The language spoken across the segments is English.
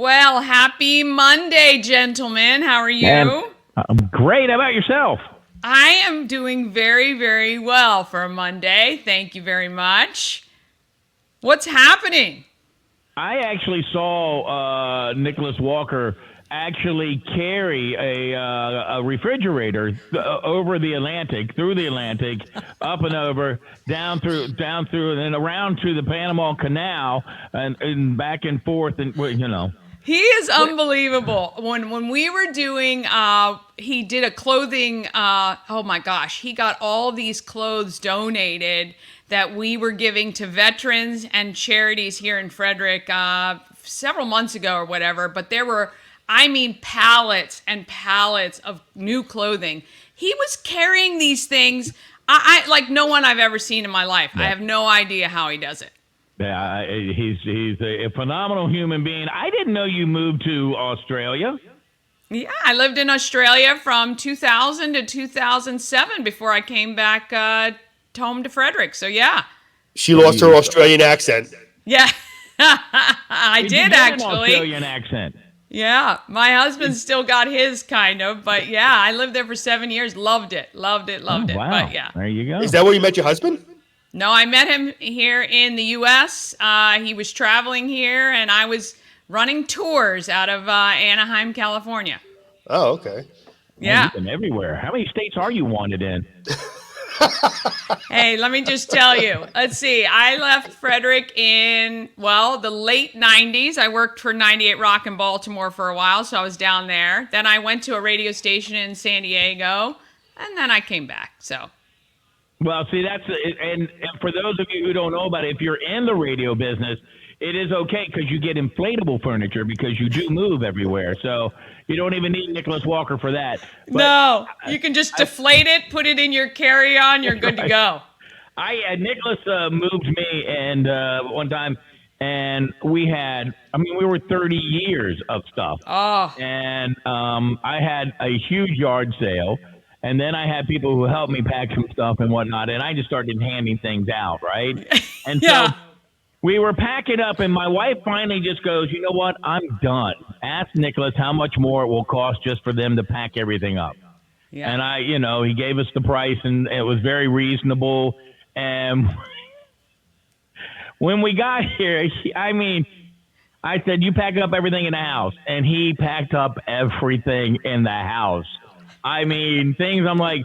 well. Happy Monday, gentlemen. How are you? Man, I'm great. How about yourself? I am doing very, very well for a Monday. Thank you very much. What's happening? I actually saw Nicholas Walker actually carry a refrigerator over the Atlantic, through the Atlantic, up and over, down through, and then around to the Panama Canal, and back and forth, and He is unbelievable. When we were doing, he did a clothing. Oh my gosh, he got all these clothes donated that we were giving to veterans and charities here in Frederick several months ago or whatever. But there were, pallets and pallets of new clothing. He was carrying these things, I like no one I've ever seen in my life. Yeah. I have no idea how he does it. Yeah, he's a phenomenal human being. I didn't know you moved to Australia. Yeah, I lived in Australia from 2000 to 2007 before I came back home to Frederick. So yeah. She lost her Australian accent. Yeah, I did actually. An Australian accent. Yeah, my husband still got his kind of, but yeah, I lived there for 7 years. Loved it. Wow. But yeah. There you go. Is that where you met your husband? No, I met him here in the U.S. He was traveling here, and I was running tours out of Anaheim, California. Oh, okay. Yeah. You've been everywhere. How many states are you wanted in? Hey, let me just tell you. Let's see. I left Frederick in, the late 90s. I worked for 98 Rock in Baltimore for a while, so I was down there. Then I went to a radio station in San Diego, and then I came back, so... Well, see, and for those of you who don't know about it, if you're in the radio business, it is okay because you get inflatable furniture because you do move everywhere. So you don't even need Nicholas Walker for that. But no, you can just deflate it, put it in your carry-on, you're good to go. Nicholas moved me and one time, and we were 30 years of stuff. Oh. And I had a huge yard sale. And then I had people who helped me pack some stuff and whatnot, and I just started handing things out, right? And yeah. So we were packing up, and my wife finally just goes, you know what? I'm done. Ask Nicholas how much more it will cost just for them to pack everything up. Yeah. And he gave us the price, and it was very reasonable. And when we got here, I said, you pack up everything in the house. And he packed up everything in the house. Things I'm like,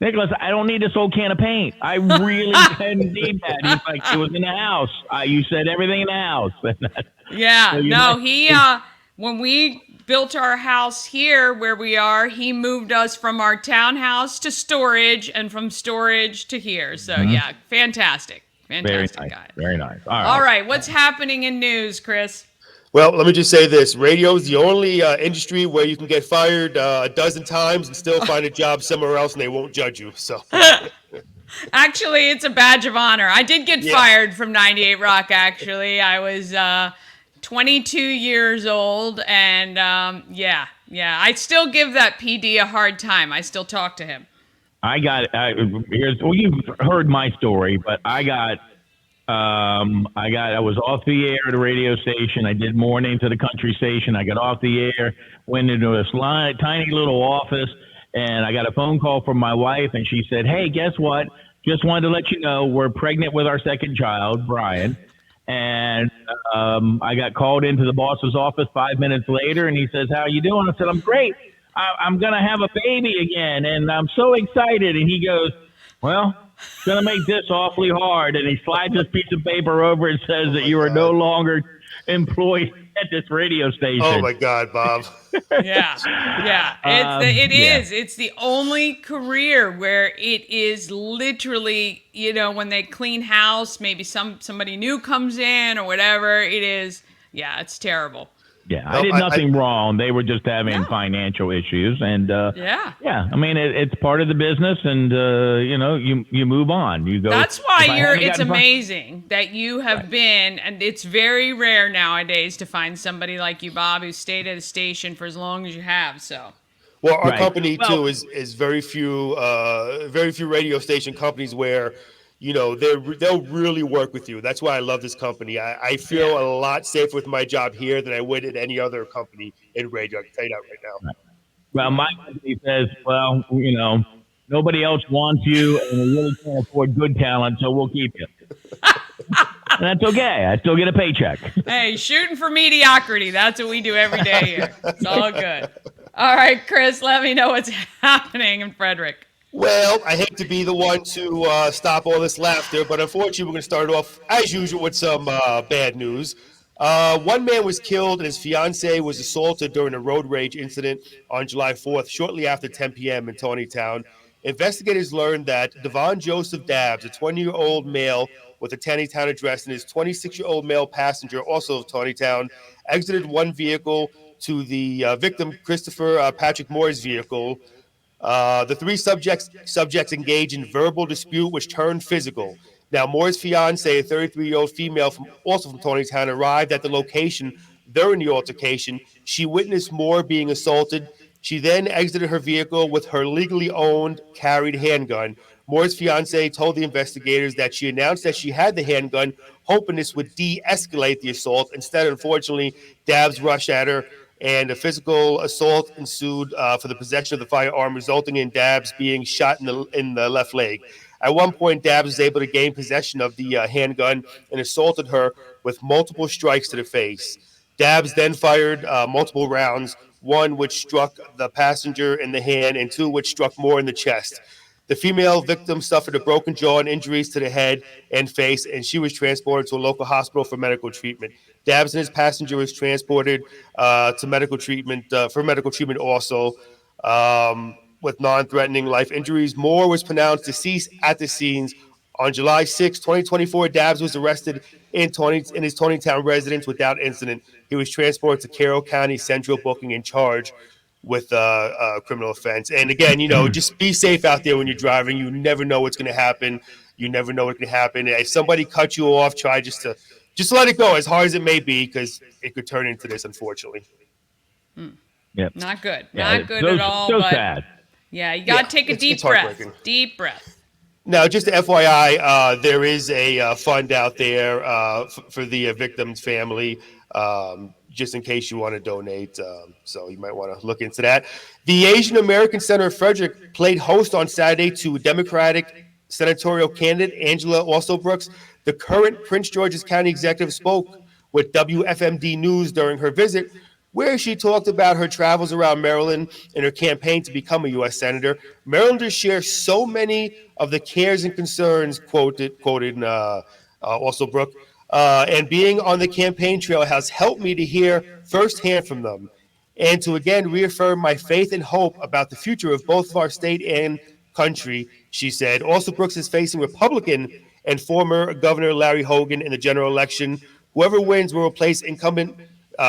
Nicholas, I don't need this old can of paint. I really didn't need that. He's like, it was in the house. You said everything in the house. Yeah, so when we built our house here where we are, he moved us from our townhouse to storage and from storage to here. So yeah, fantastic Very nice. Guy. Very nice. All right, what's happening in news, Chris? Well, let me just say this. Radio is the only industry where you can get fired a dozen times and still find a job somewhere else and they won't judge you. So, actually, it's a badge of honor. I did get fired from 98 Rock, actually. I was 22 years old, and I still give that PD a hard time. I still talk to him. You've heard my story, but I was off the air at a radio station. I did mornings at a country station. I got off the air, went into a tiny little office, and I got a phone call from my wife, and she said, hey, guess what? Just wanted to let you know we're pregnant with our second child, Brian. And I got called into the boss's office 5 minutes later, and he says, how you doing? I said, I'm great. I'm going to have a baby again, and I'm so excited. And he goes, well, it's going to make this awfully hard. And he slides this piece of paper over and says that you are no longer employed at this radio station. Oh, my God, Bob. Yeah. It's the only career where it is literally, when they clean house, maybe somebody new comes in or whatever. It is, it's terrible. Yeah, I did nothing wrong. They were just having financial issues, and it's part of the business, and you move on. You go. That's why it's amazing that you have been, and it's very rare nowadays to find somebody like you, Bob, who stayed at a station for as long as you have. So. Well, our company too is very few radio station companies where they'll really work with you. That's why I love this company. I feel a lot safer with my job here than I would at any other company in radio. I can tell you that right now. Well, my company says, well, nobody else wants you, and we really can't afford good talent, so we'll keep you. And that's okay. I still get a paycheck. Hey, shooting for mediocrity. That's what we do every day here. It's all good. All right, Chris, let me know what's happening in Frederick. Well, I hate to be the one to stop all this laughter, but unfortunately, we're going to start off, as usual, with some bad news. One man was killed and his fiancee was assaulted during a road rage incident on July 4th, shortly after 10 p.m. in Tawnytown. Investigators learned that Devon Joseph Dabbs, a 20-year-old male with a Tawnytown address, and his 26-year-old male passenger, also of Tawnytown, exited one vehicle to the victim, Christopher Patrick Moore's vehicle. The three subjects engaged in verbal dispute, which turned physical. Now, Moore's fiancee, a 33-year-old female also from Tawnytown, arrived at the location during the altercation. She witnessed Moore being assaulted. She then exited her vehicle with her legally owned carried handgun. Moore's fiancee told the investigators that she announced that she had the handgun, hoping this would de-escalate the assault. Instead, unfortunately, Dabbs rushed at her, and a physical assault ensued for the possession of the firearm, resulting in Dabbs being shot in the left leg. At one point, Dabbs was able to gain possession of the handgun and assaulted her with multiple strikes to the face. Dabbs then fired multiple rounds, one which struck the passenger in the hand and two which struck Moore in the chest. The female victim suffered a broken jaw and injuries to the head and face, and she was transported to a local hospital for medical treatment. Dabbs and his passenger was transported to medical treatment also with non-threatening life injuries. Moore was pronounced deceased at the scenes. On July 6, 2024, Dabbs was arrested in his Tawnytown residence without incident. He was transported to Carroll County Central Booking and charged with a criminal offense. And again, just be safe out there when you're driving. You never know what's going to happen. You never know what can happen. If somebody cuts you off, try just let it go, as hard as it may be, because it could turn into this, unfortunately. Yep. Not good. Yeah, Not good at all. So but sad. Yeah, you got to take a deep breath. Deep breath. Now, just FYI, there is a fund out there for the victim's family, just in case you want to donate. So you might want to look into that. The Asian American Center of Frederick played host on Saturday to Democratic senatorial candidate Angela Alsobrooks. The current Prince George's County executive spoke with WFMD News during her visit, where she talked about her travels around Maryland and her campaign to become a U.S. Senator. Marylanders share so many of the cares and concerns, quoted Alsobrook, and being on the campaign trail has helped me to hear firsthand from them and to again reaffirm my faith and hope about the future of both our state and country, she said. Alsobrooks is facing Republican and former Governor Larry Hogan in the general election. Whoever wins will replace incumbent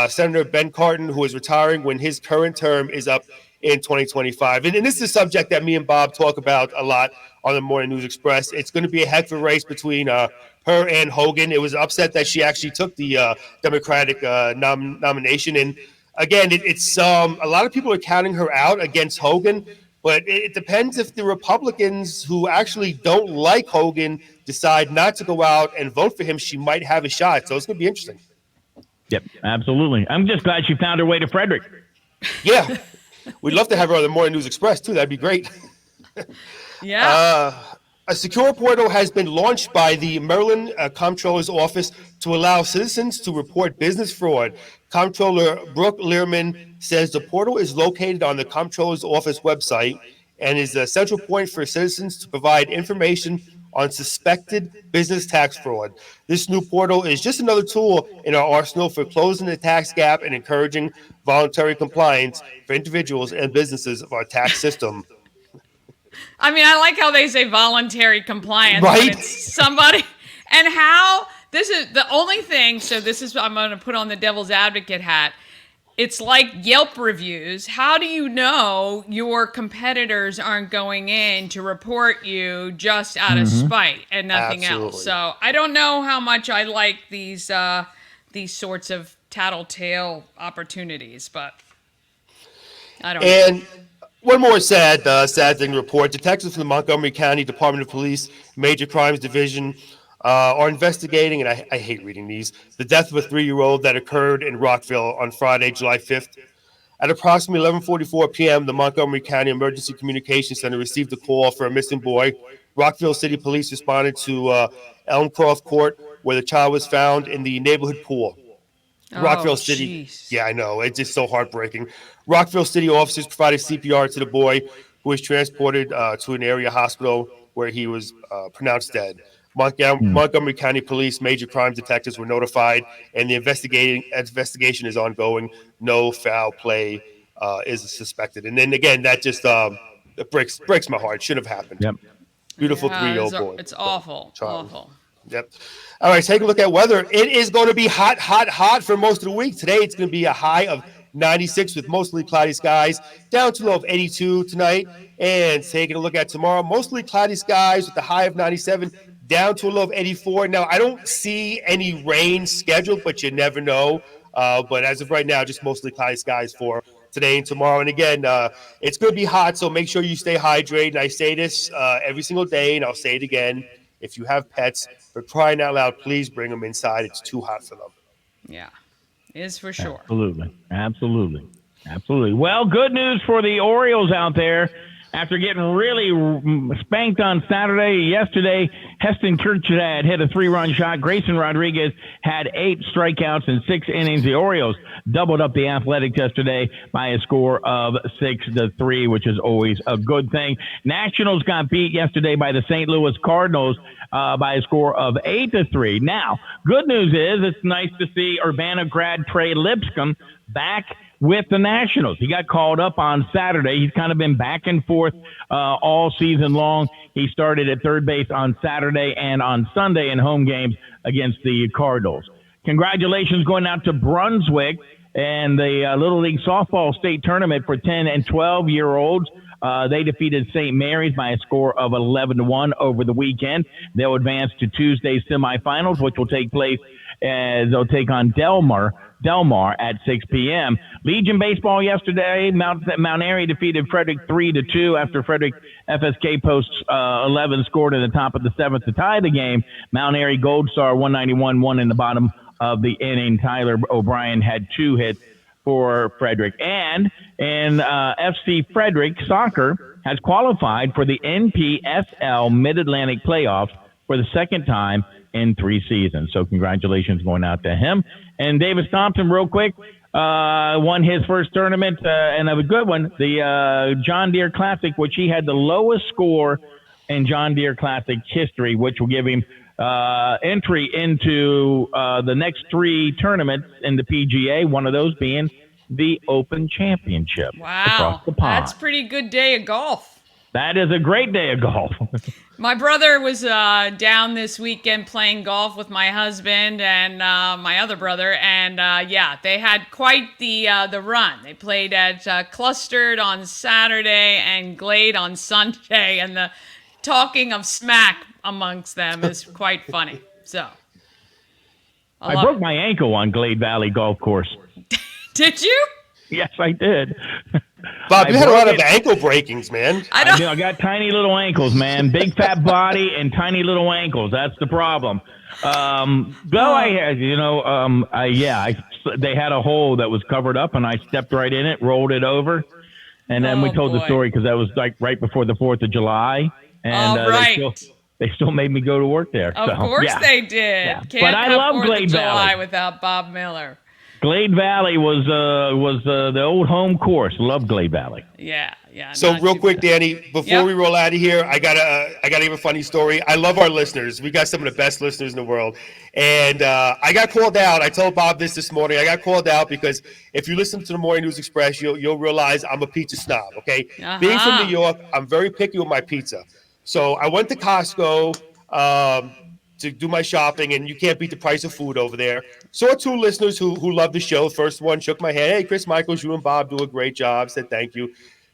Senator Ben Cardin, who is retiring when his current term is up in 2025. And this is a subject that me and Bob talk about a lot on the Morning News Express. It's going to be a heck of a race between her and Hogan. It was upset that she actually took the Democratic nomination. And again, it's a lot of people are counting her out against Hogan, but it depends if the Republicans who actually don't like Hogan decide not to go out and vote for him. She might have a shot. So it's going to be interesting. Yep, absolutely. I'm just glad she found her way to Frederick. Yeah. We'd love to have her on the Morning News Express, too. That'd be great. Yeah. A secure portal has been launched by the Maryland Comptroller's Office to allow citizens to report business fraud. Comptroller Brooke Learman says the portal is located on the Comptroller's Office website and is a central point for citizens to provide information on suspected business tax fraud. This new portal is just another tool in our arsenal for closing the tax gap and encouraging voluntary compliance for individuals and businesses of our tax system. I mean, I like how they say voluntary compliance, right? But it's somebody, and how this is the only thing. So this is, I'm going to put on the devil's advocate hat. It's like Yelp reviews. How do you know your competitors aren't going in to report you just out of spite and nothing else? So I don't know how much I like these sorts of tattletale opportunities, but I don't know. One more sad thing to report. Detectives from the Montgomery County Department of Police Major Crimes Division are investigating, and I hate reading these, the death of a 3-year-old that occurred in Rockville on Friday, July 5th. At approximately 11:44 p.m., the Montgomery County Emergency Communications Center received a call for a missing boy. Rockville City Police responded to Elmcroft Court, where the child was found in the neighborhood pool. Oh, Rockville City. jeez. Yeah, I know. It's just so heartbreaking. Rockville City officers provided CPR to the boy, who was transported to an area hospital where he was pronounced dead. Montgomery County Police major crimes detectives were notified, and the investigation is ongoing. No foul play is suspected. And then again, that just it breaks my heart. Should have happened. Yep. Beautiful Yeah, 3-year-old boy. it's awful. Child. Awful. Yep. All right, take a look at weather. It is going to be hot, hot, hot for most of the week. Today, it's going to be a high of 96 with mostly cloudy skies, down to a low of 82 tonight. And taking a look at tomorrow, mostly cloudy skies with a high of 97, down to a low of 84. Now, I don't see any rain scheduled, but you never know. But as of right now, just mostly cloudy skies for today and tomorrow. And again, it's going to be hot, so make sure you stay hydrated. And I say this every single day, and I'll say it again. If you have pets, for crying out loud, please bring them inside. It's too hot for them. Yeah, is for sure. Absolutely. Well, good news for the Orioles out there. After getting really spanked on Saturday, yesterday, Heston Kjerstad hit a 3-run shot. Grayson Rodriguez had 8 strikeouts in 6 innings. The Orioles doubled up the Athletics yesterday by a score of 6-3, which is always a good thing. Nationals got beat yesterday by the St. Louis Cardinals by a score of 8-3. Now, good news is it's nice to see Urbana grad Trey Lipscomb back with the Nationals. He got called up on Saturday. He's kind of been back and forth all season long. He started at third base on Saturday and on Sunday in home games against the Cardinals. Congratulations going out to Brunswick and the Little League Softball State Tournament for 10 and 12-year-olds. They defeated St. Mary's by a score of 11-1 over the weekend. They'll advance to Tuesday's semifinals, which will take place as they'll take on Delmar at 6 p.m. Legion baseball yesterday, Mount Airy defeated Frederick 3-2 after Frederick FSK posts 11 scored in the top of the 7th to tie the game. Mount Airy Gold Star 191 won in the bottom of the inning. Tyler O'Brien had 2 hits for Frederick. And in FC Frederick, soccer has qualified for the NPSL Mid-Atlantic playoffs for the second time in 3 seasons. So congratulations going out to him. And Davis Thompson, real quick, won his first tournament, and a good one, the John Deere Classic, which he had the lowest score in John Deere Classic history, which will give him entry into the next 3 tournaments in the PGA, one of those being the Open Championship. Wow, across the pond. that's a pretty good day of golf. That is a great day of golf. My brother was down this weekend playing golf with my husband and my other brother, and yeah, they had quite the run. They played at Clustered on Saturday and Glade on Sunday, and the talking of smack amongst them is quite funny. So, I broke my ankle on Glade Valley Golf Course. Did you? Yes, I did. Bob, you had a lot of ankle breakings, man. I got tiny little ankles, man. Big fat body and tiny little ankles. That's the problem. I had, they had a hole that was covered up, and I stepped right in it, rolled it over, and then we told the story because that was like right before the 4th of July, and they still made me go to work there. Of course they did. Yeah. Can't but I have love 4th Glade of July Valley without Bob Miller. Glade Valley was the old home course. Love Glade Valley. Yeah. So real quick, Danny, before we roll out of here, I gotta give a funny story. I love our listeners. We got some of the best listeners in the world, and I got called out. I told Bob this morning. I got called out because if you listen to the Morning News Express, you'll realize I'm a pizza snob. Okay, being from New York, I'm very picky with my pizza. So I went to Costco to do my shopping, and you can't beat the price of food over there. Saw 2 listeners who love the show. First one shook my hand. Hey, Chris Michaels, you and Bob do a great job. Said thank you.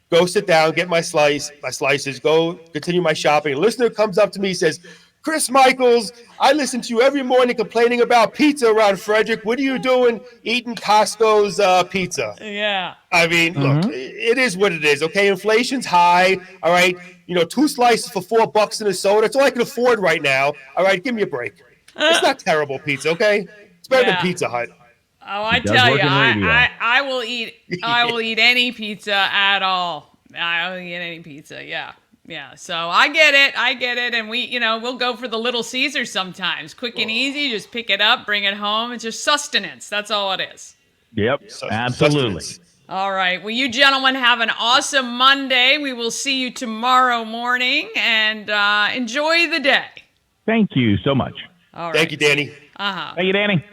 Go sit down, get my slices, go continue my shopping. A listener comes up to me, says, Chris Michaels, I listen to you every morning complaining about pizza around Frederick. What are you doing eating Costco's pizza? Yeah. I mean, look, it is what it is, okay? Inflation's high, all right? 2 slices for $4 in a soda. It's all I can afford right now. All right, give me a break. It's not terrible pizza, okay? It's better than Yeah. Pizza Hut. Oh, He I does tell work you, in radio. I will eat. I will eat any pizza at all. I will eat any pizza. Yeah, yeah. So I get it. I get it. And we'll go for the Little Caesar sometimes. Quick and easy. Just pick it up, bring it home. It's just sustenance. That's all it is. Yep, absolutely. Sustenance. All right. Well, you gentlemen have an awesome Monday. We will see you tomorrow morning, and enjoy the day. Thank you so much. All right. Thank you, Danny. Uh huh. Thank you, Danny.